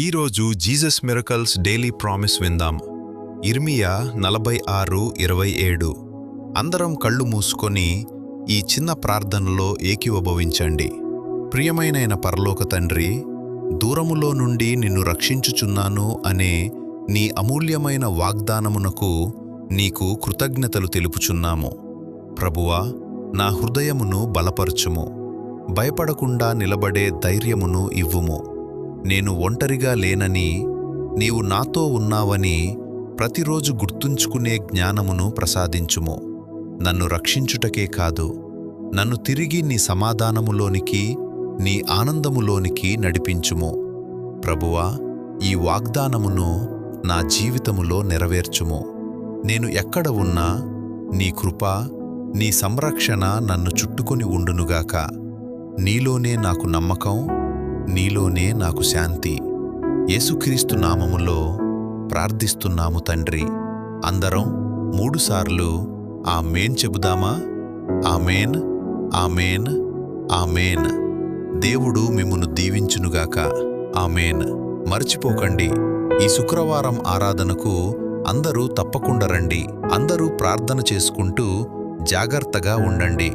ఈరోజు Jesus miracles daily promise విందాం. ఇర్మియా 46:27. అందరం కళ్ళు మూసుకొని ఈ చిన్న ప్రార్థనలో ఏకీభవించండి. ప్రియమైన పరలోక తండ్రి, దూరములో నుండి నిన్ను రక్షించుచున్నాను అనే నీ అమూల్యమైన వాగ్దానమునకు నీకు కృతజ్ఞతలు తెలుపుచున్నాము. ప్రభువా, నా హృదయమును బలపరచుము. భయపడకుండా నిలబడే ధైర్యమును ఇవ్వుము. నేను ఒంటరిగా లేనని, నీవు నాతో ఉన్నావని ప్రతిరోజు గుర్తుంచుకునే జ్ఞానమును ప్రసాదించుము. నన్ను రక్షించుటకే కాదు, నన్ను తిరిగి నీ సమాధానములోనికి, నీ ఆనందములోనికి నడిపించుము. ప్రభువా, ఈ వాగ్దానమును నా జీవితములో నెరవేర్చుము. నేను ఎక్కడ ఉన్నా నీ కృప, నీ సంరక్షణ నన్ను చుట్టుకొని ఉండునుగాక. నీలోనే నాకు నమ్మకం, నీలోనే నాకు శాంతి. యేసుక్రీస్తు నామములో ప్రార్థిస్తున్నాము తండ్రి. అందరం 3 సార్లు ఆమేన్ చెబుదామా? ఆమేన్, ఆమేన్, ఆమేన్. దేవుడు మిమ్మును దీవించునుగాక. ఆమేన్. మర్చిపోకండి, ఈ శుక్రవారం ఆరాధనకు అందరూ తప్పకుండా రండి. అందరూ ప్రార్థన చేసుకుంటూ జాగ్రత్తగా ఉండండి.